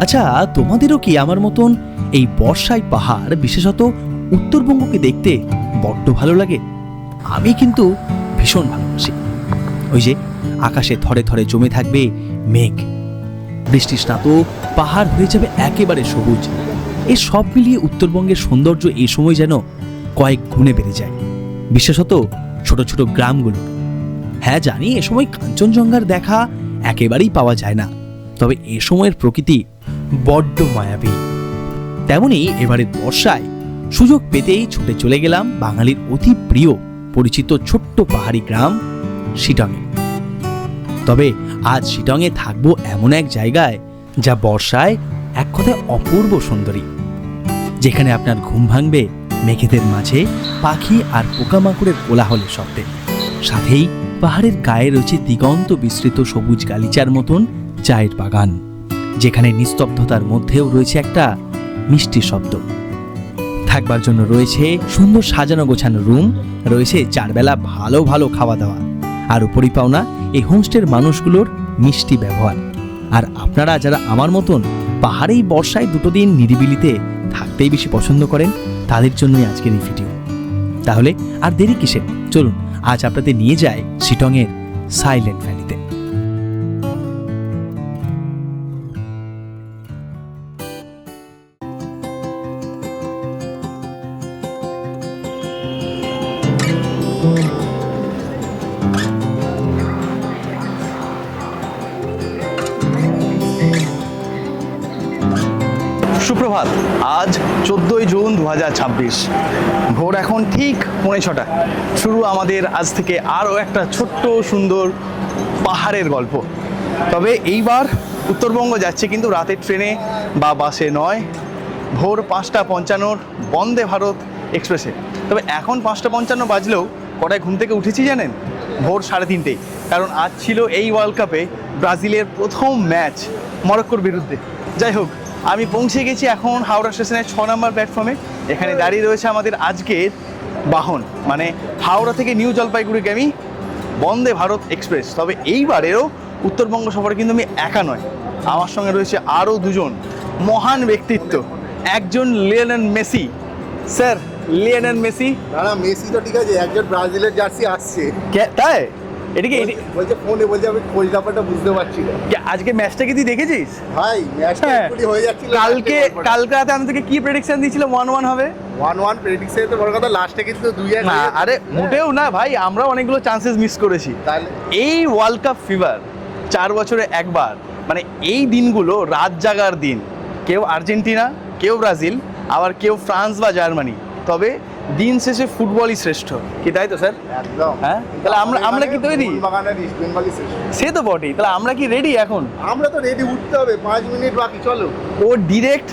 আচ্ছা, তোমাদেরও কি আমার মতন এই বর্ষায় পাহাড়, বিশেষত উত্তরবঙ্গকে দেখতে বড্ড ভালো লাগে? আমি কিন্তু ভীষণ ভালোবাসি। ওই যে আকাশে থরে থরে জমে থাকবে মেঘ, বৃষ্টি স্নাত পাহাড় হয়ে যাবে একেবারে সবুজ। এ সব মিলিয়ে উত্তরবঙ্গের সৌন্দর্য এই সময় যেন কয়েক গুণে বেড়ে যায়, বিশেষত ছোট ছোট গ্রামগুলো। হ্যাঁ জানি, এ সময় কাঞ্চনজঙ্ঘার দেখা একেবারেই পাওয়া যায় না, তবে এ সময়ের প্রকৃতি বড্ড মায়াবী। তেমনি এবারের বর্ষায় সুযোগ পেতেই ছুটে চলে গেলাম বাঙালির অতি প্রিয় পরিচিত ছোট্ট পাহাড়ি গ্রাম শিটংয়ে। তবে আজ শিটংয়ে থাকবো এমন এক জায়গায় যা বর্ষায় এক কথায় অপূর্ব সুন্দরী, যেখানে আপনার ঘুম ভাঙবে মেঘেদের মাঝে পাখি আর পোকামাকড়ের কোলাহলের শব্দে। সাথেই পাহাড়ের গায়ে রয়েছে দিগন্ত বিস্তৃত সবুজ গালিচার মতন চায়ের বাগান, যেখানে নিস্তব্ধতার মধ্যেও রয়েছে একটা মিষ্টি শব্দ। থাকবার জন্য রয়েছে সুন্দর সাজানো গোছানো রুম, রয়েছে চারবেলা ভালো ভালো খাওয়া দাওয়া, আর উপরই পাওনা এই হোমস্টের মানুষগুলোর মিষ্টি ব্যবহার। আর আপনারা যারা আমার মতন পাহাড়েই বর্ষায় দুটো দিন নিরিবিলিতে থাকতেই বেশি পছন্দ করেন, তাদের জন্যই আজকের এই ভিডিও। তাহলে আর দেরি কিসের, চলুন আজ আপনাদের নিয়ে যায় শিটংয়ের সাইলেন্ট ভ্যালিতে। সুপ্রভাত। আজ 14ই জুন 2026, ভোর এখন ঠিক 6:45। শুরু আমাদের আজ থেকে আরও একটা ছোট্ট সুন্দর পাহাড়ের গল্প। তবে এইবার উত্তরবঙ্গ যাচ্ছে কিন্তু রাতের ট্রেনে বা বাসে নয়, ভোর 5:55 বন্দে ভারত এক্সপ্রেসে। তবে এখন 5:55 বাজলেও কটায় ঘুম থেকে উঠেছি জানেন? ভোর 3:30, কারণ আজ ছিল এই ওয়ার্ল্ড কাপে ব্রাজিলের প্রথম ম্যাচ মরক্কোর বিরুদ্ধে। যাই হোক, আমি পৌঁছে গেছি এখন হাওড়া স্টেশনের 6 নম্বর প্ল্যাটফর্মে। এখানে দাঁড়িয়ে রয়েছে আমাদের আজকের বাহন, মানে হাওড়া থেকে নিউ জলপাইগুড়িগামী বন্দে ভারত এক্সপ্রেস। তবে এইবারেরও উত্তরবঙ্গ সফরে কিন্তু আমি একা নয়, আমার সঙ্গে রয়েছে আরও দুজন মহান ব্যক্তিত্ব। একজন Lionel Messi. Sir, Lionel Messi? না, মেসি তো ঠিক আছে, একজন ব্রাজিলের জার্সি আসছে। তাই? এটাকে বলছে ফোনে, বলছে আমি খোঁজ ব্যাপারটা বুঝতে পারছি না। আজকে ম্যাচটা কি তুই দেখেছিস? ভাই ম্যাচটা এক্ষুনি হয়ে যাচ্ছিল। কালকে রাতে আমি তোকে কি প্রেডিকশন দিয়েছিলাম? 1-1 হবে। 1-1 প্রেডিকশন তো বড় কথা, লাস্টে কিন্তু 2-1। না আরে মোটেও না ভাই, আমরা অনেকগুলো চান্সেস মিস করেছি। তাহলে এই ওয়ার্ল্ড কাপ ফিভার 4 বছরে একবার, মানে এই দিনগুলো রাত জাগার দিন। কেউ আর্জেন্টিনা, কেউ ব্রাজিল, আবার কেউ ফ্রান্স বা জার্মানি। তবে দিন শেষে ফুটবলই শ্রেষ্ঠ, কি তাই তো স্যার? একদম। হ্যাঁ, তাহলে আমরা কি তৈরি? বাগানের ইস্ট বেঙ্গলই শেষ। সে তো বটেই, তাহলে আমরা কি রেডি এখন? আমরা তো রেডি, উঠতে হবে, 5 মিনিট বাকি, চলো। ও ডিরেক্ট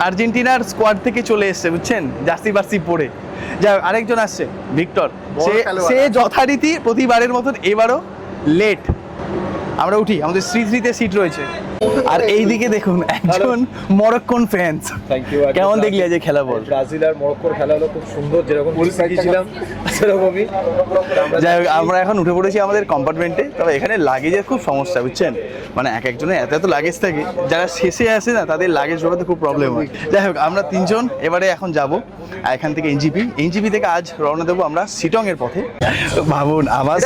আর্জেন্টিনার স্কোয়াড থেকে চলে এসছে, বুঝছেন, জার্সি বার্সি পরে। যাই হোক, আরেকজন আসছে ভিক্টর, সে যথারীতি প্রতিবারের মতন এবারও লেট। আমরা উঠি, আমাদের শ্রীতে সিট রয়েছে। আর এইদিকে দেখুন একজন মরক্কোন ফ্যান্স। কেমন দেখলি আজ খেলা? বল। ব্রাজিল আর মরক্কোর খেলা হলো খুব সুন্দর, যেরকম ছিলাম সেরকমই। যাই হোক, আমরা এখন উঠে পড়েছি আমাদের কম্পার্টমেন্টে। তবে এখানে লাগেজের খুব সমস্যা, বুঝছেন, মানে এক একজনের এত লাগেজ থাকে, যারা শেষে আসে না তাদের লাগেজ ঢোকাতে খুব প্রবলেম হয়। যাই হোক, আমরা 3 জন এবারে এখন যাব এখান থেকে এনজিপি থেকে আজ রওনা দেবো আমরা শিটংয়ের পথে। ভাবুন, আমার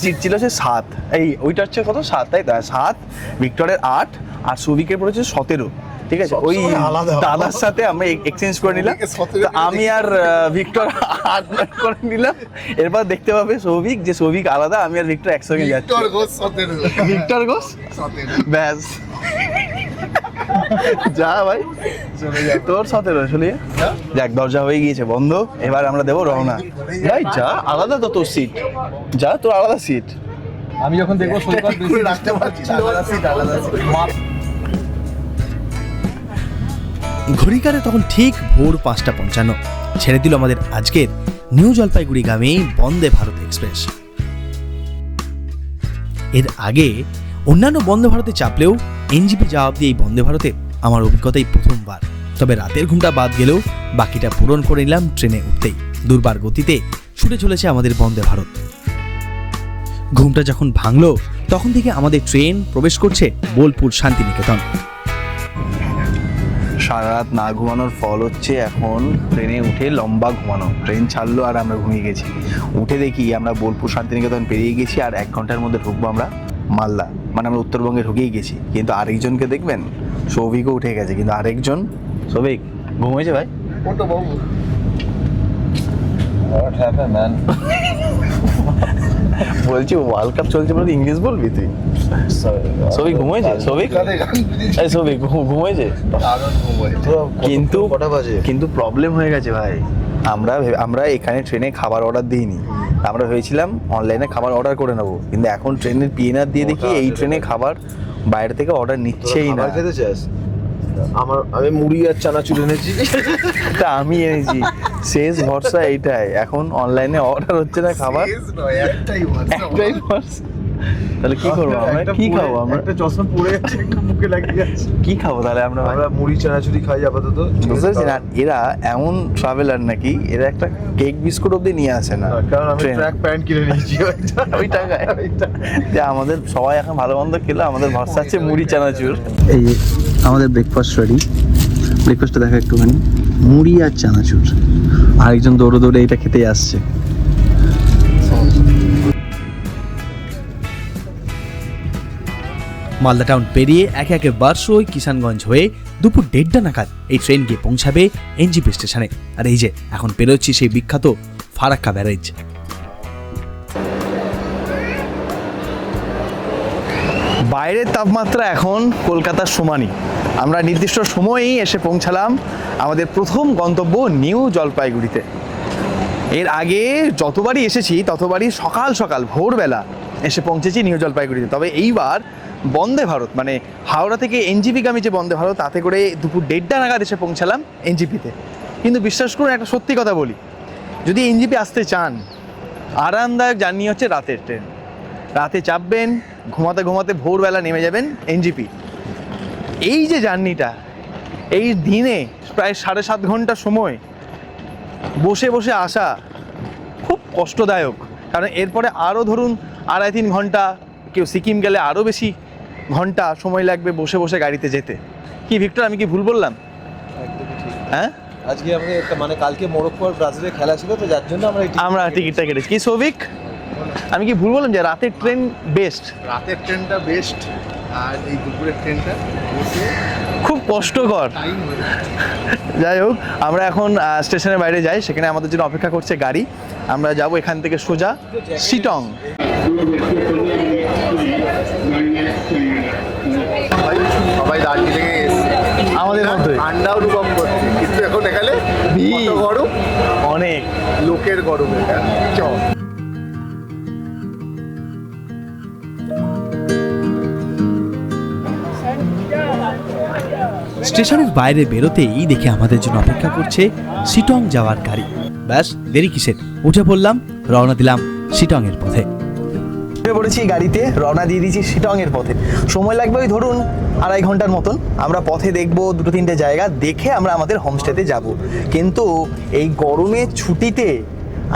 সিট ছিল সে 7, এই ওইটা হচ্ছে কত, 7, তাই তো? 7, ভিক্টরের 8, আর সৌভিকের পড়েছে 17। ঠিক আছে, ওই দাদার সাথে আমরা এক্সচেঞ্জ করে নিলাম। আমি আর ভিক্টর 8 করে নিলাম। এরপর দেখতে পাবে সৌভিক আলাদা, আমি আর ভিক্টর একসঙ্গে যাচ্ছি। ভিক্টর ঘোষ 17, ব্যাস। যা ভাই, তোর 17 চলে যাক। দরজা হয়ে গিয়েছে বন্ধ, এবার আমরা দেবো রওনা। ভাই যা, আলাদা তো তোর সিট, যা তোর আলাদা সিট। আমি যখন দেখবো রাখতে পারছি না। ঘড়িকারে তখন ঠিক ভোর 5:55 ছেড়ে দিল আমাদের আজকের নিউ জলপাইগুড়িগামী বন্দে ভারত এক্সপ্রেস। এর আগে অন্যান্য বন্দে ভারতে চাপলেও এনজিপি যাওয়া অব্দি এই বন্দে ভারতে আমার অভিজ্ঞতাই প্রথমবার। তবে রাতের ঘুমটা বাদ গেলেও বাকিটা পূরণ করে নিলাম ট্রেনে উঠতেই। দুর্বার গতিতে ছুটে চলেছে আমাদের বন্দে ভারত। ঘুমটা যখন ভাঙলো তখন থেকে আমাদের ট্রেন প্রবেশ করছে বোলপুর শান্তিনিকেতন। সারা রাত না ঘুমানোর ফল হচ্ছে এখন ট্রেনে উঠে লম্বা ঘুমানো। ট্রেন ছাড়লো আর আমরা ঘুমিয়ে গেছি। উঠে দেখি আমরা বোলপুর শান্তিনিকেতন পেরিয়ে গেছি, আর 1 ঘন্টার মধ্যে ঢুকবো আমরা মালদা, মানে আমরা উত্তরবঙ্গে ঢুকেই গেছি। কিন্তু আরেকজনকে দেখবেন, সৌভিকও উঠে গেছে, কিন্তু আরেকজন সৌভিক ঘুমিয়েছে ভাই। ওটা বাবু What happened, man? বলছি ওয়ার্ল্ড কাপ চলছে বলে ইংলিশ বলবি তুই? সৌভিক ঘুমিয়েছে? সৌভিক এই সৌভিক ঘুমিয়েছে? দারুণ ঘুমোয়। কিন্তু কটা বাজে? কিন্তু প্রবলেম হয়ে গেছে ভাই। আমরা এখানে ট্রেনে খাবার অর্ডার দিইনি, আমরা ভেবেছিলাম অনলাইনে খাবার অর্ডার করে নেবো, কিন্তু এখন ট্রেনের পিএনআর দিয়ে দেখি এই ট্রেনে খাবার বাইরে থেকে অর্ডার নিচ্ছেই না। খাবার খেতে চাস? আমি মুড়ি আর চানাচুর এনেছি। তা আমি এনেছি, শেষ ভরসা এইটাই। এখন অনলাইনে অর্ডার হচ্ছে না খাবার, শেষ নয়, একটাই একটাই ভরসা। তাহলে কি করবো আমরা? কি খাবো আমরা? একটা চশমা পরে আছে, একটা মুখে লাগিয়ে আছে। কি খাবো তাহলে আমরা? আমরা মুড়ি চানাচুরি খাই আপাতত। বুঝতে পারছি না, এরা এমন ট্রাভেলার নাকি এরা একটা কেক বিস্কুট অব্দি নিয়ে আসে না কারণ আমি ট্রেনে। ট্র্যাক প্যান্ট কিনে নিয়েছি ওই টাকায় যে আমাদের সবাই এখন ভালো মন্দ খেলে আমাদের ভরসা আছে মুড়ি চানাচুর। এই যে আমাদের ব্রেকফাস্ট রেডি। ব্রেকফাস্টটা দেখা একটুখানি, মুড়ি আর চানাচুর। আরেকজন দৌড়ে দৌড়ে এটা খেতে আসছে। মালদা টাউন পেরিয়ে একে একে বারসই কিষানগঞ্জ হয়ে দুপুর 1:30 নাগাদ এই ট্রেন গিয়ে পৌঁছাবে এনজিপি স্টেশনে। আর এই যে এখন পেরোচ্ছি সেই বিখ্যাত ফারাক্কা ব্যারেজ। বাইরের তাপমাত্রা এখন কলকাতার সমানই। আমরা নির্দিষ্ট সময়েই এসে পৌঁছালাম আমাদের প্রথম গন্তব্য নিউ জলপাইগুড়িতে। এর আগে যতবারই এসেছি ততবারই সকাল সকাল ভোরবেলা এসে পৌঁছেছি নিউ জলপাইগুড়িতে। তবে এইবার বন্দে ভারত, মানে হাওড়া থেকে এনজিপিগামী যে বন্দে ভারত, তাতে করে দুপুর 1:30 নাগাদ এসে পৌঁছালাম এনজিপিতে। কিন্তু বিশ্বাস করুন, একটা সত্যি কথা বলি, যদি এনজিপি আসতে চান, আরামদায়ক জার্নি হচ্ছে রাতের ট্রেন। রাতে চাপবেন, ঘুমাতে ঘুমাতে ভোরবেলা নেমে যাবেন এনজিপি। এই যে জার্নিটা, এই দিনে প্রায় 7.5 ঘন্টা সময় বসে বসে আসা খুব কষ্টদায়ক। কারণ এরপরে আরও ধরুন 2.5-3 ঘন্টা, কেউ সিকিম গেলে আরও বেশি ঘন্টা সময় লাগবে বসে বসে গাড়িতে যেতে। কি ভিক্টর, আমি কি ভুল বললাম? একদমই ঠিক। হ্যাঁ, আজকে আমাদের মানে কালকে মরক্কো আর ব্রাজিলের খেলা ছিল, তো যার জন্য আমরা টিকিটটা কেটেছি। কি সৌভিক, আমি কি ভুল বললাম যে রাতের ট্রেন বেস্ট? রাতের ট্রেনটা বেস্ট, আর এই দুপুরের ট্রেনটা বসে খুব কষ্টকর। টাইম হয়ে যাই হোক, আমরা এখন স্টেশনের বাইরে যাই, সেখানে আমাদের জন্য অপেক্ষা করছে গাড়ি। আমরা যাব এখান থেকে সোজা শিটং। সবাই দার্জিলিং এ এসছে আমাদের মধ্যে ঠান্ডা অনুভব করছে, কিন্তু এখন এখানে ভিড়। কত গরম, অনেক লোকের গরম এটা। চল স্টেশনের বাইরে বেরোতেই দেখে আমাদের জন্য অপেক্ষা করছে শিটং যাওয়ার গাড়ি। ব্যাস দেরি কিসের, উঠে পড়লাম, রওনা দিলাম শিটং এর পথে। উঠে পড়েছি গাড়িতে, রওনা দিয়ে দিয়েছি শিটং এর পথে। সময় লাগবে ওই ধরুন 2.5 ঘন্টার মতন। আমরা পথে দেখবো 2-3টে জায়গা, দেখে আমরা আমাদের হোমস্টেতে যাব। কিন্তু এই গরমে ছুটিতে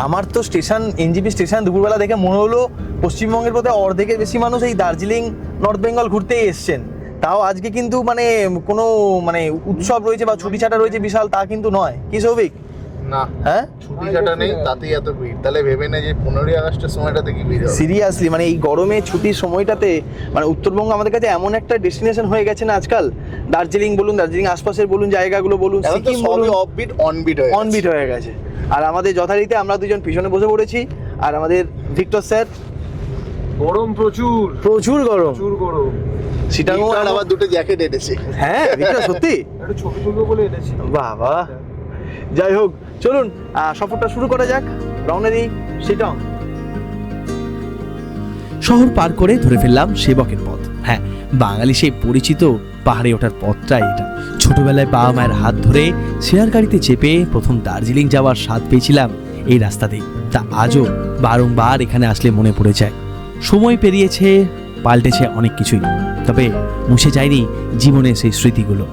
আমার তো স্টেশন, এনজিপি স্টেশন দুপুরবেলা দেখে মনে হলো পশ্চিমবঙ্গের পথে অর্ধেকের বেশি মানুষ এই দার্জিলিং, নর্থ বেঙ্গল ঘুরতেই এসছেন। তাও আজকে কিন্তু মানে কোনো মানে উৎসব রয়েছে বা ছুটি ছাটা রয়েছে বিশাল, তা কিন্তু নয়। কি সৌভিক? না, হ্যাঁ, ছুটি ছাটা নেই, তাতেই এত ভিড়। তাহলে ভেবে না যে 15ই আগস্টের সময়টাতে কি ভিড় হবে। সিরিয়াসলি মানে এই গরমে ছুটির সময়টাতে মানে উত্তরবঙ্গ আমাদের কাছে এমন একটা ডেস্টিনেশন হয়ে গেছে না আজকাল। দার্জিলিং বলুন, দার্জিলিং আশপাশের বলুন, জায়গাগুলো বলুন, এখন তো সিকিম সবই বলুন, অফবিট অনবিট হয়ে অনবিট হয়ে গেছে। আর আমাদের যথারীতি আমরা দুজন পিছনে বসে পড়েছি, আর আমাদের ভিক্টর স্যার গরম প্রচুর প্রচুর গরম। প্রচুর গরম। সিটাংও আর আবার দুটো জ্যাকেট এনেছে। হ্যাঁ ভিক্টর সত্যি একটু ছবি তুলবো বলে এনেছি। বাবা। যাই হোক, চলুন সফরটা শুরু করা যাক। রওনা দিই শিটং। শহর পার করে ধরে ফেললাম সেবকের পথ। হ্যাঁ, বাঙালি সেই পরিচিত পাহাড়ে ওঠার পথটাই এটা। ছোটবেলায় বাবা মায়ের হাত ধরে শেয়ার গাড়িতে চেপে প্রথম দার্জিলিং যাওয়ার স্বাদ পেয়েছিলাম এই রাস্তাতেই। তা আজও বারংবার এখানে আসলে মনে পড়ে যায়। সময় পেরিয়েছে, পাল্টেছে অনেক কিছুই, তবে মুছে যায়নি জীবনের সেই স্মৃতিগুলো।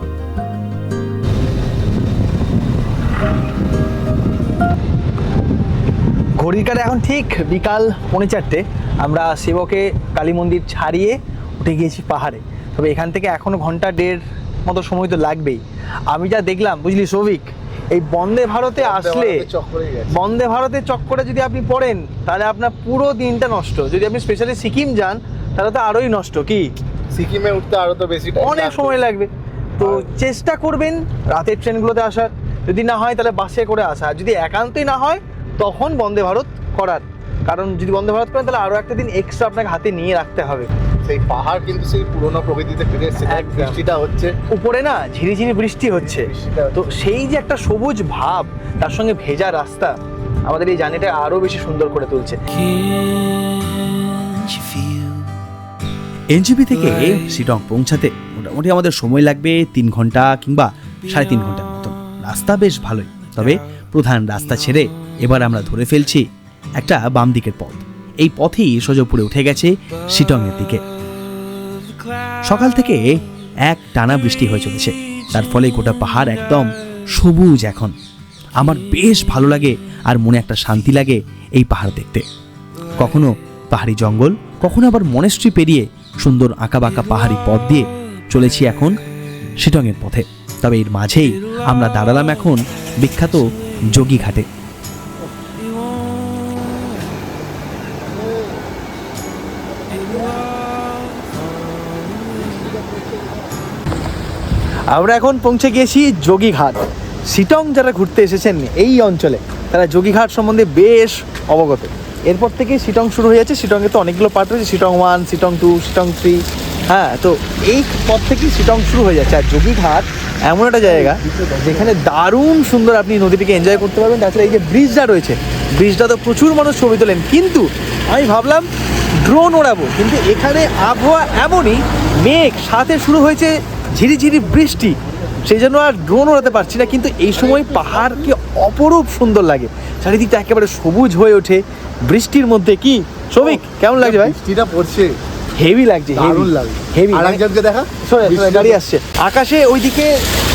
ঘড়ির কাঁটায় এখন ঠিক বিকাল 4:45। আমরা সেবকে কালী মন্দির ছাড়িয়ে উঠে গিয়েছি পাহাড়ে। তবে এখান থেকে এখনও 1.5 ঘন্টা মতো সময় তো লাগবেই। আমি যা দেখলাম বুঝলি সৌভিক, এই বন্দে ভারতে আসলে, চক্করে গেছে। বন্দে ভারতের চক্করে যদি আপনি পড়েন তাহলে আপনার পুরো দিনটা নষ্ট। যদি আপনি স্পেশালি সিকিম যান তাহলে তো আরোই নষ্ট। কি সিকিমে উঠতে আরো তো বেশি time অনেক লাগবে। সময় লাগবে। তো চেষ্টা করবেন রাতের ট্রেনগুলোতে আসার, যদি না হয় তাহলে বাসে করে আসা, আর যদি একান্তই না হয় তখন বন্দে ভারত করার। কারণ যদি বন্দে ভারত করেন তাহলে আরও একটা দিন এক্সট্রা আপনাকে হাতে নিয়ে রাখতে হবে। সেই পাহাড় কিন্তু সেই পুরোনো প্রকৃতিতে ফিরে এসেছে। দেখ, একদম। বৃষ্টিটা হচ্ছে। উপরে না ঝিরিঝিরি বৃষ্টি হচ্ছে, তো সেই যে একটা সবুজ ভাব তার সঙ্গে ভেজা রাস্তা আমাদের এই জার্নিটা আরো বেশি সুন্দর করে তুলছে। এনজিপি থেকে শিলং পৌঁছাতে মোটামুটি আমাদের সময় লাগবে 3 ঘন্টা কিংবা 3.5 ঘন্টার মতন। রাস্তা বেশ ভালোই, তবে প্রধান রাস্তা ছেড়ে এবার আমরা ধরে ফেলছি একটা বাম দিকের পথ। এই পথেই সোজপুরে উঠে গেছে শিলংয়ের দিকে। সকাল থেকে এক টানা বৃষ্টি হয়ে চলেছে, তার ফলে গোটা পাহাড় একদম সবুজ। এখন আমার বেশ ভালো লাগে আর মনে একটা শান্তি লাগে এই পাহাড় দেখতে। কখনো পাহাড়ি জঙ্গল, কখনো আবার মনেস্ট্রি পেরিয়ে সুন্দর আঁকাবাঁকা পাহাড়ি পথ দিয়ে চলেছি এখন শিলংয়ের পথে। তবে এর মাঝেই আমরা দাঁড়ালাম এখন বিখ্যাত যোগী ঘাটে। আমরা এখন পৌঁছে গিয়েছি যোগীঘাট। শিলং যারা ঘুরতে এসেছেন এই অঞ্চলে তারা যোগীঘাট সম্বন্ধে বেশ অবগত। এরপর থেকে শিলং শুরু হয়ে যাচ্ছে। শিলংয়ে তো অনেকগুলো পার্ট রয়েছে, শিলং 1, শিলং 2, শিলং 3। হ্যাঁ, তো এই পথ থেকেই শিলং শুরু হয়ে যাচ্ছে। আর যোগীঘাট এমন একটা জায়গা যেখানে দারুণ সুন্দর আপনি নদীটিকে এনজয় করতে পারবেন। তাছাড়া এই যে ব্রিজটা রয়েছে, ব্রিজটা তো প্রচুর মানুষ ছবি তোলেন, কিন্তু আমি ভাবলাম ড্রোন ওড়াবো, কিন্তু এখানে আবহাওয়া এমনই, মেঘ সাথে শুরু হয়েছে ঝিরিঝিরি বৃষ্টি, সেই জন্য আর ড্রোন ওড়াতে পারছি না। কিন্তু এই সময় পাহাড়কে অপরূপ সুন্দর লাগে, চারিদিকটা একেবারে সবুজ হয়ে ওঠে বৃষ্টির মধ্যে। কি সৌভিক, কেমন লাগছে ভাই? বৃষ্টিটা পড়ছে, হেভি লাগছে, দারুণ লাগে। হেভি। আরেকজনকে দেখা, গাড়ি আসছে, আকাশে ওইদিকে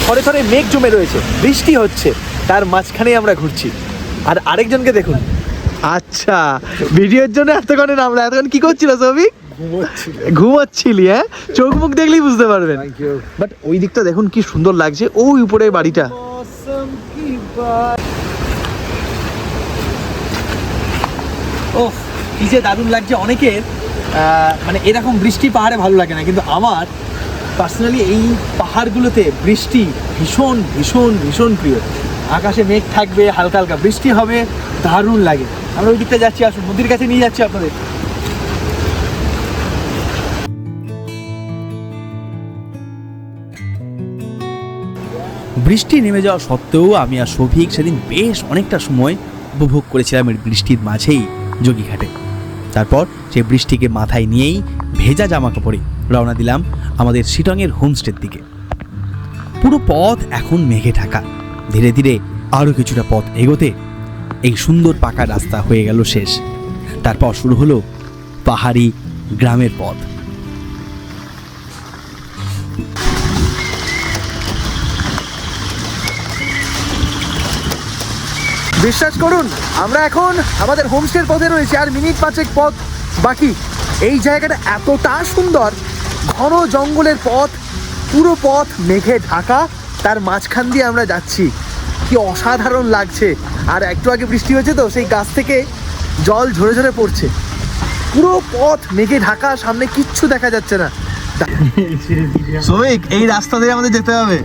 থরে থরে মেঘ জমে রয়েছে, বৃষ্টি হচ্ছে, তার মাঝখানে আমরা ঘুরছি। আর আরেকজনকে দেখুন। আচ্ছা, ভিডিওর জন্য এতক্ষণে নামলা, এতক্ষণ কি করছিল সৌভিক? ঘুমাচ্ছিলি? হ্যাঁ, চোখ মুখ দেখলেই বুঝতে পারবেন। বাট ওই দিকটা দেখুন কি সুন্দর লাগছে, ওই উপরে বাড়িটা। ও কি যে দারুণ লাগছে। অনেকের মানে এরকম বৃষ্টি পাহাড়ে ভালো লাগে না, কিন্তু আমার পার্সোনালি এই পাহাড়গুলোতে বৃষ্টি ভীষণ ভীষণ ভীষণ প্রিয়। আকাশে মেঘ থাকবে, হালকা হালকা বৃষ্টি হবে, দারুণ লাগে। আমরা ওই দিকটা যাচ্ছি, আসুন নদীর কাছে নিয়ে যাচ্ছি আপনাদের। বৃষ্টি নেমে যাওয়া সত্ত্বেও আমি আর সৌভিক সেদিন বেশ অনেকটা সময় উপভোগ করেছিলাম এই বৃষ্টির মাঝেই যোগীঘাটে। তারপর সেই বৃষ্টিকে মাথায় নিয়েই ভেজা জামা কাপড়ে রওনা দিলাম আমাদের শিলংয়ের হোমস্টের দিকে। পুরো পথ এখন মেঘে ঢাকা। ধীরে ধীরে আরও কিছুটা পথ এগোতে এই সুন্দর পাকা রাস্তা হয়ে গেল শেষ। তারপর শুরু হলো পাহাড়ি গ্রামের পথ। বিশ্বাস করুন, আমরা এখন আমাদের হোমস্টের পথে রয়েছে, আর মিনিট 5 পথ বাকি। এই জায়গাটা এতটা সুন্দর, ঘন জঙ্গলের পথ, পুরো পথ মেঘে ঢাকা, তার মাঝখান দিয়ে আমরা যাচ্ছি। কি অসাধারণ লাগছে। আর একটু আগে বৃষ্টি হয়েছে তো সেই গাছ থেকে জল ঝরে ঝরে পড়ছে। পুরো পথ মেঘে ঢাকা, সামনে কিচ্ছু দেখা যাচ্ছে না। সৌভিক, এই রাস্তা দিয়ে আমাদের যেতে হবে।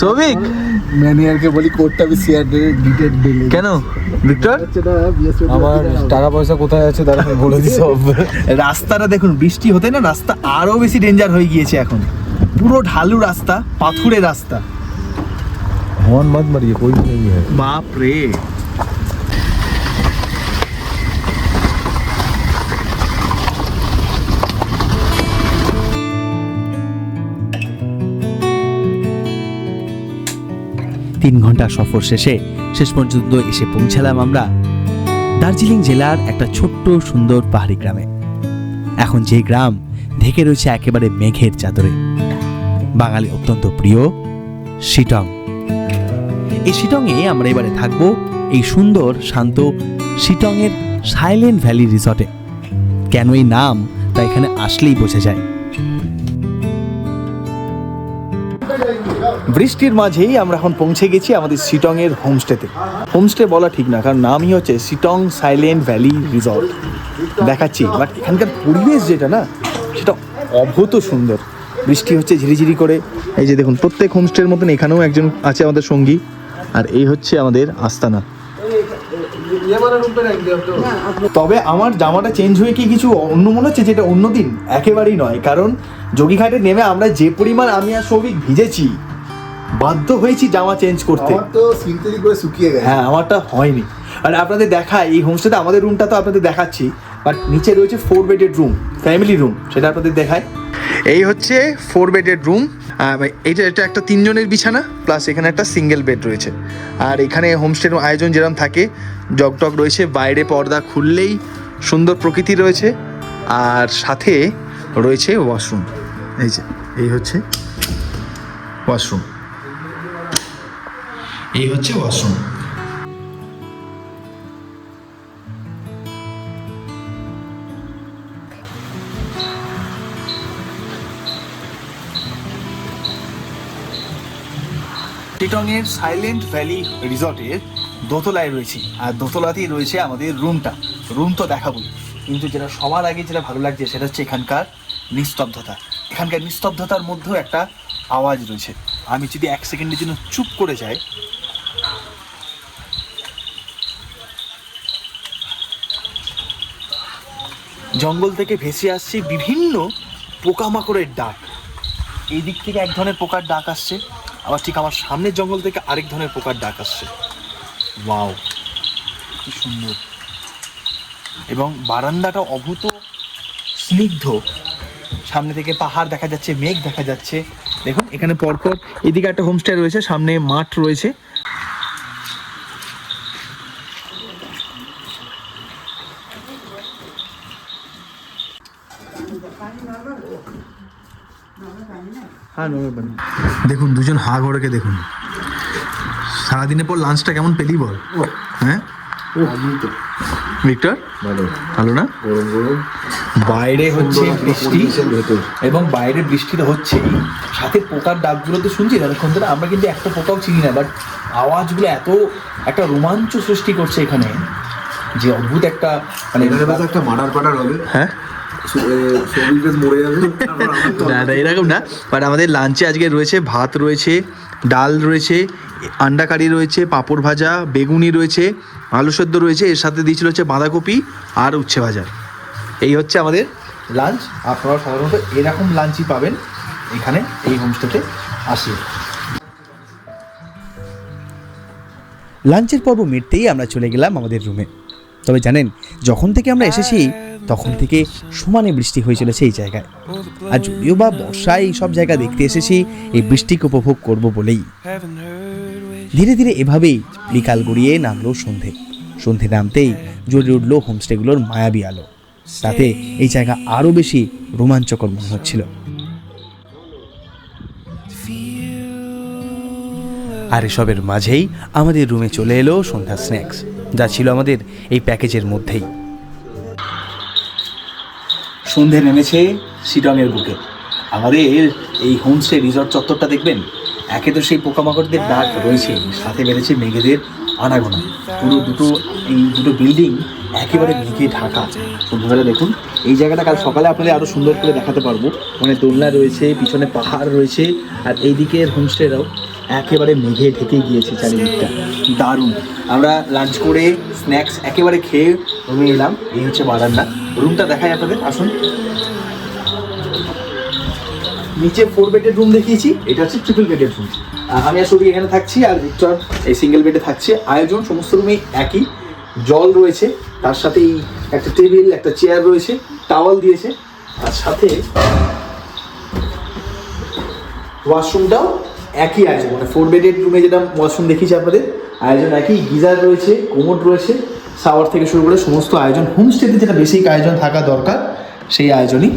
সৌভিক, ম্যানেজারকে বলি কোডটা আমি শেয়ার ডিটেল দিলে। কেন ভিক্টর? আমার টাকা পয়সা কোথায় আছে তারা বলে দিস। রাস্তাটা দেখুন, বৃষ্টি হতে না রাস্তা আরো বেশি ডেঞ্জার হয়ে গিয়েছে। এখন পুরো ঢালু রাস্তা, পাথুরে রাস্তা। হর্ন মত মারিয়ে, কোই নেই है। বাপ রে। তিন ঘন্টা সফর শেষে শেষ পর্যন্ত এসে পৌঁছালাম আমরা দার্জিলিং জেলার একটা ছোট্ট সুন্দর পাহাড়ি গ্রামে। এখন যে গ্রাম ঢেকে রয়েছে একেবারে মেঘের চাদরে, বাঙালি অত্যন্ত প্রিয় শিলং। এই শিলংয়ে আমরা এবারে থাকবো এই সুন্দর শান্ত শিলংয়ের সাইলেন্ট ভ্যালি রিসর্টে। কেন এই নাম তা এখানে আসলেই বোঝা যায়। বৃষ্টির মাঝেই আমরা এখন পৌঁছে গেছি আমাদের শিটংয়ের হোমস্টেতে। হোমস্টে বলা ঠিক না, কারণ নামই হচ্ছে শিটং সাইলেন্ট ভ্যালি রিসর্ট। দেখাচ্ছি, বাট এখানকার পরিবেশ যেটা না, সেটা অভূত সুন্দর। বৃষ্টি হচ্ছে ঝিরিঝিরি করে। এই যে দেখুন, প্রত্যেক হোমস্টের মতন এখানেও একজন আছে আমাদের সঙ্গী। আর এই হচ্ছে আমাদের আস্তানা। তবে আমার জামাটা চেঞ্জ হয়ে কি কিছু অন্য মনে হচ্ছে? যেটা অন্য দিন একেবারেই নয়, কারণ যোগীঘাটে নেমে আমরা যে পরিমাণ আমি আর সৌভিক ভিজেছি, বাধ্য হয়েছি জামা চেঞ্জ করতে। আমার তো সিনথেটিক করে শুকিয়ে গেছে। হ্যাঁ, আমারটা হয়নি। আর আপনাদের দেখায় এই হোমস্টেতে, আমাদের রুমটা তো আপনাদের দেখাচ্ছি, বাট নিচে রয়েছে 4 বেডেড রুম, ফ্যামিলি রুম, সেটা আপনাদের দেখায়। এই হচ্ছে 4 বেডেড রুম। এটা একটা 3 জনের বিছানা, প্লাস এখানে একটা সিঙ্গেল বেড রয়েছে। আর এখানে হোমস্টের আয়োজন যেরকম থাকে, জগটগ রয়েছে, বাইরে পর্দা খুললেই সুন্দর প্রকৃতি রয়েছে, আর সাথে রয়েছে ওয়াশরুম। এই হচ্ছে ওয়াশরুম। এই হচ্ছে ওয়াশরুম। শিটংয়ের সাইলেন্ট ভ্যালি রিসর্টের দোতলায় রয়েছি, আর দোতলাতেই রয়েছে আমাদের রুমটা। রুম তো দেখাবই, কিন্তু যেটা সবার আগে যেটা ভালো লাগছে সেটা হচ্ছে এখানকার নিস্তব্ধতা। এখানকার নিস্তব্ধতার মধ্যেও একটা আওয়াজ রয়েছে। আমি যদি 1 সেকেন্ডের জন্য চুপ করে যাই, জঙ্গল থেকে ভেসে আসছে বিভিন্ন পোকামাকড়ের ডাক। এই দিক থেকে এক ধরনের পোকার ডাক আসছে, আবার ঠিক আমার সামনের জঙ্গল থেকে আরেক ধরনের পোকার ডাক আসছে। ওয়াও, কি সুন্দর! এবং বারান্দাটা অভূত স্নিগ্ধ। সামনে থেকে পাহাড় দেখা যাচ্ছে, মেঘ দেখা যাচ্ছে। দেখুন এখানে পরপর এদিকে একটা হোমস্টে রয়েছে, সামনে মাঠ রয়েছে। দেখুন দুজন হা ঘরেকে দেখুন। সারাদিনের পর লাঞ্চটা কেমন পেলি বল? হ্যাঁ ভিক্টর, ভালো না? বাইরে হচ্ছে বৃষ্টি, এবং বাইরে বৃষ্টি তো হচ্ছেই, সাথে পোকার ডাকগুলো তো শুনছি ততক্ষণ ধরে। আমরা কিন্তু একটা পোকাও চিনি না, বাট আওয়াজগুলো এত একটা রোমাঞ্চ সৃষ্টি করছে এখানে, যে অদ্ভুত একটা মানে একটা মার্ডার হবে। হ্যাঁ, মরে যাবে না এরকম না। বাট আমাদের লাঞ্চে আজকে রয়েছে ভাত, রয়েছে ডাল, রয়েছে আন্ডা কারি, রয়েছে পাঁপড় ভাজা, বেগুনি রয়েছে, আলু সেদ্ধ রয়েছে, এর সাথে দিয়েছিল হচ্ছে বাঁধাকপি আর উচ্ছে ভাজা। এই হচ্ছে আমাদের লাঞ্চ। আপনারা সাধারণত এরকম লাঞ্চই পাবেন এখানে এই হোমস্টেতে আসলে। লাঞ্চের পর্ব মিটতেই আমরা চলে গেলাম আমাদের রুমে। তবে জানেন, যখন থেকে আমরা এসেছি তখন থেকে সমানে বৃষ্টি হয়ে চলেছে এই জায়গায়। আর যদিও বা বর্ষায় এই সব জায়গা দেখতে এসেছি এই বৃষ্টিকে উপভোগ করব বলেই। ধীরে ধীরে এভাবেই বিকাল গড়িয়ে নামলো সন্ধে। সন্ধে নামতেই জ্বলে উঠল হোমস্টেগুলোর মায়াবী আলো। তাতে এই জায়গা আরও বেশি রোমাঞ্চকর মনে হচ্ছিল। আর এসবের মাঝেই আমাদের রুমে চলে এলো সন্ধ্যা স্ন্যাক্স, যা ছিল আমাদের এই প্যাকেজের মধ্যেই। সন্ধে নেমেছে শিটংয়ের বুকে। আমাদের এই হোমস্টে রিসর্ট চত্বরটা দেখবেন, একে তো সেই পোকামাকড়দের ডাক রয়েছে, সাথে বেড়েছে মেঘেদের আনাগোনা। এই দুটো বিল্ডিং একেবারে মেঘে ঢাকা। সন্ধ্যাবেলা দেখুন এই জায়গাটা, কাল সকালে আপনাদের আরও সুন্দর করে দেখাতে পারবো। মানে দোলনা রয়েছে, পিছনে পাহাড় রয়েছে, আর এই দিকের হোমস্টেরাও একেবারে মেঘে ঢেকে গিয়েছে চারিদিকটা। দারুণ। আমরা লাঞ্চ করে স্ন্যাক্স একেবারে খেয়ে রুমে এলাম। এই হচ্ছে বারান্দা। রুমটা দেখাই আপনাদের, আসুন। নিচে 4 বেডের রুম দেখিয়েছি, এটা হচ্ছে ট্রিপল বেডের রুম। আমি আসলে এখানে থাকছি, আর ভিক্টর এই সিঙ্গেল বেডে থাকছে। আয়োজন সমস্ত রুমে একই। জল রয়েছে, তার সাথেই একটা টেবিল, একটা চেয়ার রয়েছে, টাওয়াল দিয়েছে, আর সাথে ওয়াশরুমটাও একই আয়োজন। মানে 4 বেডের রুমে যেটা ওয়াশরুম দেখিয়েছি আপনাদের, আয়োজন একই। গিজার রয়েছে, কোমোড রয়েছে, শাওয়ার থেকে শুরু করে সমস্ত আয়োজন হোমস্টেতে যেটা বেসিক আয়োজন থাকা দরকার সেই আয়োজনই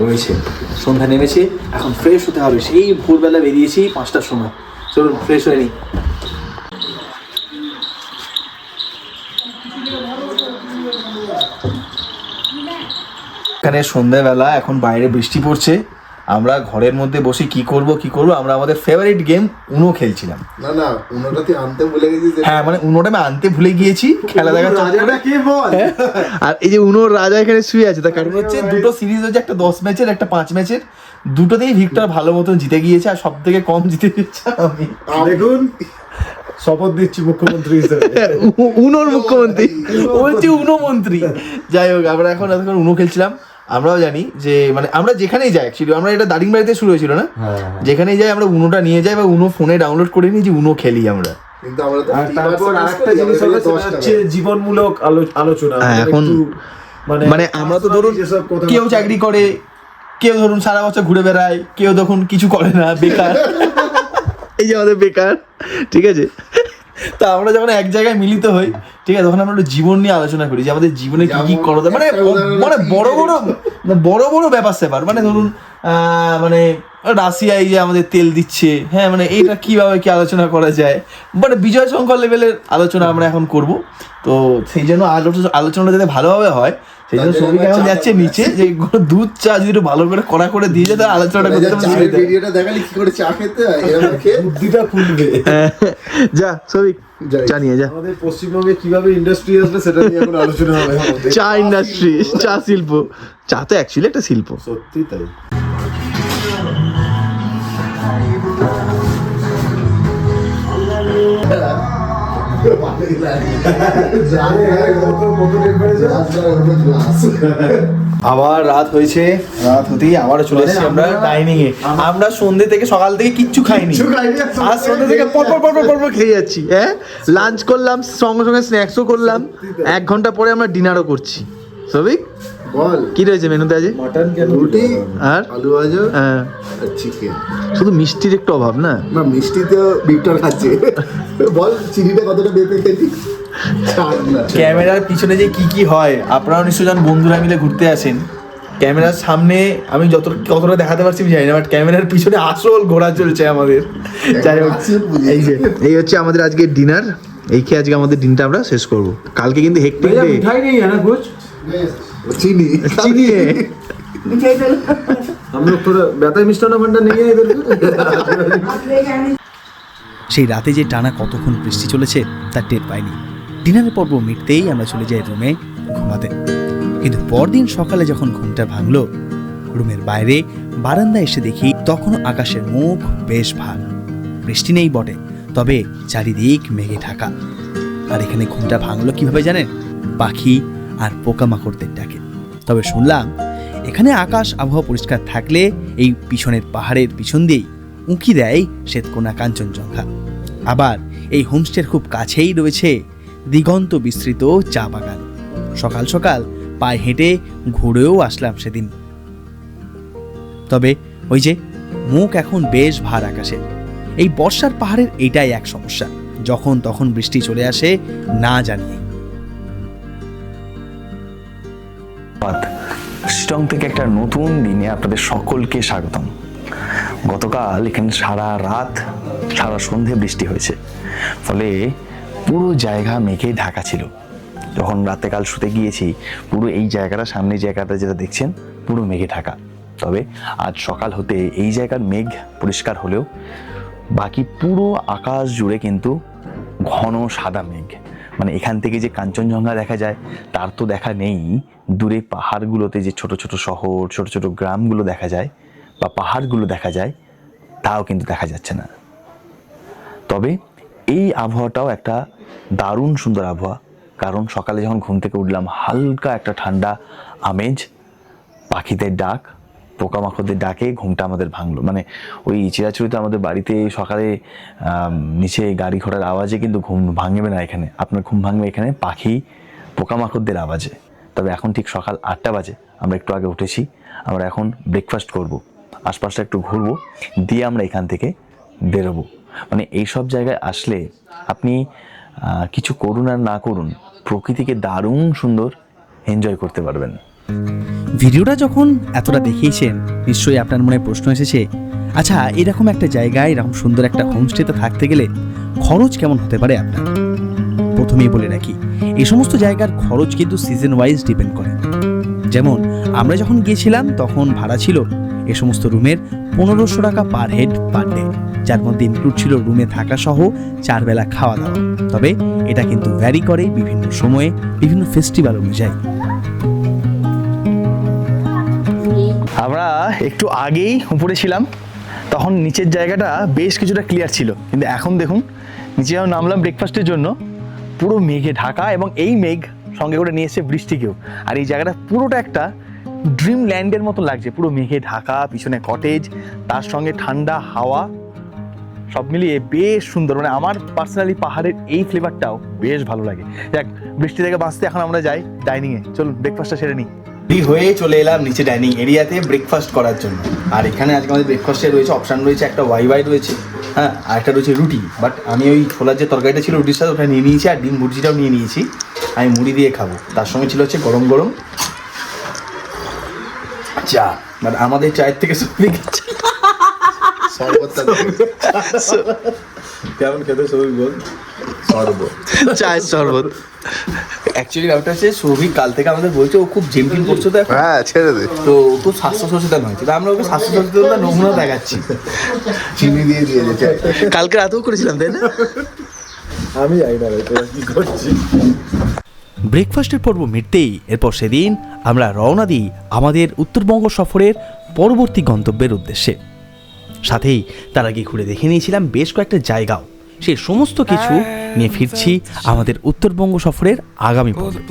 রয়েছে। সন্ধ্যা নেমেছে, এখন ফ্রেশ হতে হবে। সেই ভোরবেলা বেরিয়েছি 5টার সময়। চলুন ফ্রেশ হয়ে নিই। এখানে সন্ধ্যাবেলা, এখন বাইরে বৃষ্টি পড়ছে, আমরা ঘরের মধ্যে বসে কি করব আমরা আমাদের ফেভারিট গেম উনো খেলছিলাম। না উনোটা তুই আনতে ভুলে গেছিস। হ্যাঁ মানে উনোটা আমি আনতে ভুলে গিয়েছি খেলা দেখা চলছে। কে বল? আর এই যে উনোর রাজা এখানে শুয়ে আছে, তার কারণ হচ্ছে দুটো সিরিজ হচ্ছে, একটা 10 ম্যাচের একটা 5 ম্যাচের, দুটোতেই ভিক্টর ভালো মতন জিতে গিয়েছে আর সব থেকে কম জিতে গিয়েছে আমি। দেখুন শপথ দিচ্ছি মুখ্যমন্ত্রী হিসেবে। উনোর মুখ্যমন্ত্রী বলছি উনো মন্ত্রী। যাই হোক, আমরা এখন এতক্ষণ উনো খেলছিলাম। আমরাও জানি যে মানে আমরা যেখানেই যাই, অ্যাকচুয়ালি আমরা এটা দারিংবাড়িতে শুরু হয়েছিল না, যেখানেই যাই আমরা উনোটা নিয়ে যাই বা উনো ফোনে ডাউনলোড করে নিই যে উনো খেলি আমরা। কিন্তু আমরা তো আর তারপর আরেকটা জিনিস হলো সেটা হচ্ছে জীবনমূলক আলোচনা। এখন একটু মানে আমরা তো ধরুন যেসব কথা কেউ চাকরি করে, কেউ ধরুন সারা বছর ঘুরে বেড়ায়, কেউ তখন কিছু করে না, বেকার। এই যে আমাদের বেকার, ঠিক আছে। তা আমরা যখন এক জায়গায় মিলিত হই, ঠিক আছে, তখন আমরা একটু জীবন নিয়ে আলোচনা করি যে আমাদের জীবনে কি কি করা যায়, মানে মানে বড় বড় ব্যাপার স্যাপার, মানে ধরুন মানে রাশিয়ায় যে আমাদের তেল দিচ্ছে, হ্যাঁ মানে এইটা কিভাবে কি আলোচনা করা যায়, মানে বিজয় শঙ্কর লেভেলের আলোচনা আমরা এখন করব। তো সেই জন্য আলোচনাটা যাতে ভালোভাবে হয়, সেই জন্য সৌভিক এখন যাচ্ছে নিচে, যে দুধ চা যদি একটু ভালো করে কড়া করে দিয়ে যায় তাহলে আলোচনাটা করতে পারবে। ভিডিওটা দেখালি কি করে চা খেতে হয়, এরকম খেয়ে বুদ্ধিটা খুলবে। যা সৌভিক চা নিয়ে যা। আমাদের পশ্চিমবঙ্গে কিভাবে ইন্ডাস্ট্রি আসবে সেটা নিয়ে এখন আলোচনা হবে আমাদের। চা ইন্ডাস্ট্রি, চা শিল্প, চা তো অ্যাকচুয়ালি একটা শিল্প। সত্যি তাই। আবার রাত হয়েছে, রাত হতেই আবারও চলে এসেছি আমরা ডাইনিং এ। আমরা সন্ধ্যে থেকে সকাল থেকে কিচ্ছু খাইনি, আর সন্ধ্যে থেকে পর খেয়ে যাচ্ছি। হ্যাঁ, লাঞ্চ করলাম, সঙ্গে সঙ্গে স্ন্যাক্সও করলাম, 1 ঘন্টা পরে আমরা ডিনারও করছি। সবিক বল কি রয়েছে মেনুতে আজ? মাটন কেন? রুটি আর আলু ভাজা হ্যাঁ, আর চিকেন। শুধু মিষ্টির একটু অভাব না? না মিষ্টি তো ভিক্টর খাচ্ছে। বল চিনিটা কতটা বেঁধে খেলি। ক্যামেরার পিছনে যে কি কি হয়, আপনারাও নিশ্চয় যখন বন্ধুরা মিলে ঘুরতে আসেন, ক্যামেরার সামনে আমি কতটা দেখাতে পারছি আমি জানি না, বাট ক্যামেরার পিছনে আসল ঘোরা চলছে আমাদের। যাই হোক, এই হচ্ছে আমাদের আজকে ডিনার। এই খেয়ে আজকে আমাদের দিনটা আমরা শেষ করব। কালকে কিন্তু হেক্টিক ডে। মিঠাই নেই है ना कुछ? চিনি চিনি हम लोग थोड़ा बेहतर मिष्टान भंडार नहीं है इधर। সেই রাতে যে টানা কতক্ষণ বৃষ্টি চলেছে তার টের পাইনি। ডিনারের পর্ব মিটতেই আমরা চলে যাই রুমে ঘুমাতে। কিন্তু পরদিন সকালে যখন ঘুমটা ভাঙলো, রুমের বাইরে বারান্দায় এসে দেখি তখনও আকাশের মুখ বেশ ভার। বৃষ্টি নেই বটে, তবে চারিদিক মেঘে ঢাকা। আর এখানে ঘুমটা ভাঙলো কিভাবে জানেন? পাখি আর পোকামাকড়দের ডাকে। তবে শুনলাম এখানে আকাশ আবহাওয়া পরিষ্কার থাকলে এই পিছনের পাহাড়ের পিছন দিয়েই উঁকি দেয় শ্বেতকোনা কাঞ্চনজঙ্ঘা। আবার এই হোমস্টের খুব কাছেই রয়েছে দিগন্ত বিস্তৃত চা বাগান। সকাল সকাল পায়ে হেঁটে ঘুরেও আসলাম সেদিন। তবে ওই যে মুখ এখন বেশ ভার আকাশের। এই বর্ষার পাহাড়ের এটাই এক সমস্যা, যখন তখন বৃষ্টি চলে আসে না জানিয়ে। শিলং থেকে একটা নতুন দিনে আপনাদের সকলকে স্বাগতম। গতকাল এখানে সারা রাত সারা সন্ধে বৃষ্টি হয়েছে, ফলে পুরো জায়গা মেঘে ঢাকা ছিল। যখন রাতে কাল শুতে গিয়েছি, পুরো এই জায়গাটা, সামনে জায়গাটা যেটা দেখছেন, পুরো মেঘে ঢাকা। তবে আজ সকাল হতে এই জায়গার মেঘ পরিষ্কার হলেও বাকি পুরো আকাশ জুড়ে কিন্তু ঘন সাদা মেঘ। মানে এখান থেকে যে কাঞ্চনজঙ্ঘা দেখা যায় তার তো দেখা নেই, দূরে পাহাড়গুলোতে যে ছোট ছোট শহর, ছোট ছোট গ্রামগুলো দেখা যায় বা পাহাড়গুলো দেখা যায়, তাও কিন্তু দেখা যাচ্ছে না। তবে এই আবহাওয়াটাও একটা দারুণ সুন্দর আবহাওয়া, কারণ সকালে যখন ঘুম থেকে উঠলাম হালকা একটা ঠান্ডা আমেজ, পাখিদের ডাক, পোকামাকড়দের ডাকে ঘুমটা আমাদের ভাঙলো। মানে ওই চিরাচরিত আমাদের বাড়িতে সকালে নিচে গাড়ি ঘোড়ার আওয়াজে কিন্তু ঘুম ভাঙবে না, এখানে আপনার ঘুম ভাঙবে এখানে পাখি পোকামাকড়দের আওয়াজে। তবে এখন ঠিক সকাল 8টা বাজে, আমরা একটু আগে উঠেছি, আমরা এখন ব্রেকফাস্ট করব, আশপাশটা একটু ঘুরবো, দিয়ে আমরা এখান থেকে বেরোবো। মানে এইসব জায়গায় আসলে আপনি কিছু করুন আর না করুন, প্রকৃতিকে দারুণ সুন্দর এনজয় করতে পারবেন। ভিডিওটা যখন এতটা দেখিয়েছেন, নিশ্চয়ই আপনার মনে প্রশ্ন এসেছে, আচ্ছা এরকম একটা জায়গায় এরকম সুন্দর একটা হোমস্টেতে থাকতে গেলে খরচ কেমন হতে পারে আপনার? প্রথমেই বলে রাখি, এই সমস্ত জায়গার খরচ কিন্তু সিজন ওয়াইজ ডিপেন্ড করে। যেমন আমরা যখন গিয়েছিলাম তখন ভাড়া ছিল এ সমস্ত রুমের 1500 টাকা পার হেড পার ডে, যার মধ্যে ইনক্লুড ছিল রুমে থাকা সহ 4 বেলা খাওয়া দাওয়া। তবে এটা কিন্তু ভ্যারি করে বিভিন্ন সময়ে, বিভিন্ন ফেস্টিভ্যাল অনুযায়ী। আমরা একটু আগেই উপরে ছিলাম, তখন নিচের জায়গাটা বেশ কিছুটা ক্লিয়ার ছিল, কিন্তু এখন দেখুন নিচে যখন নামলাম ব্রেকফাস্টের জন্য, পুরো মেঘে ঢাকা, এবং এই মেঘ সঙ্গে করে নিয়ে এসেছে বৃষ্টিকেও। আর এই জায়গাটা পুরোটা একটা ড্রিম ল্যান্ডের মতো লাগছে, পুরো মেঘে ঢাকা, পিছনে কটেজ, তার সঙ্গে ঠান্ডা হাওয়া, সব মিলিয়ে বেশ সুন্দর। মানে আমার পার্সোনালি পাহাড়ের এই ফ্লেভারটাও বেশ ভালো লাগে। যাক, বৃষ্টি থেকে বাঁচতে এখন আমরা যাই ডাইনিংয়ে। চলুন ব্রেকফাস্টটা সেরে নিই। হয়ে চলে এলাম নিচে ডাইনিং এরিয়াতে ব্রেকফাস্ট করার জন্য। আর এখানে আজকে আমাদের ব্রেকফাস্টে রয়েছে অপশান রয়েছে, একটা ওয়াই রয়েছে, হ্যাঁ, আর একটা রয়েছে রুটি। বাট আমি ওই ছোলার যে তরকারিটা ছিল রুটির সাথে ওটা নিয়ে নিয়েছি, আর ডিম ভুর্জিটাও নিয়ে নিয়েছি। আমি মুড়ি দিয়ে খাবো, তার সঙ্গে ছিল হচ্ছে গরম গরম চা। মানে আমাদের চায়ের থেকে সৌভিক শরবতটা কেমন খেতে সৌভিক বল? শরবত, চায়ের শরবত। অ্যাকচুয়ালি ব্যাপারটা হচ্ছে সৌভিক কাল থেকে আমাদের বলছে ও খুব জিম টিম করছে, তো এখন হ্যাঁ ছেড়ে দে, তো ও খুব স্বাস্থ্য সচেতন হয়েছে, তো আমরা ওকে স্বাস্থ্য সচেতনতা নমুনা দেখাচ্ছি। চিনি দিয়ে দিয়েছে। কালকে রাতেও করেছিলাম, তাই না? আমি জানি না ভাই তোরা কি করছিস। ব্রেকফাস্টের পর্ব মিটতেই এরপর সেদিন আমরা রওনা দিই আমাদের উত্তরবঙ্গ সফরের পরবর্তী গন্তব্যের উদ্দেশ্যে। সাথেই তার আগে ঘুরে দেখে নিয়েছিলাম বেশ কয়েকটা জায়গাও। সেই সমস্ত কিছু নিয়ে ফিরছি আমাদের উত্তরবঙ্গ সফরের আগামী পর্বে।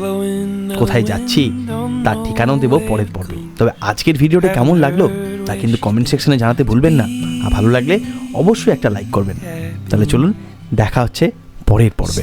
কোথায় যাচ্ছি তার ঠিকানাও দেবো পরের পর্বে। তবে আজকের ভিডিওটা কেমন লাগলো তা কিন্তু কমেন্ট সেকশনে জানাতে ভুলবেন না, আর ভালো লাগলে অবশ্যই একটা লাইক করবেন। তাহলে চলুন দেখা হচ্ছে পরের পর্বে।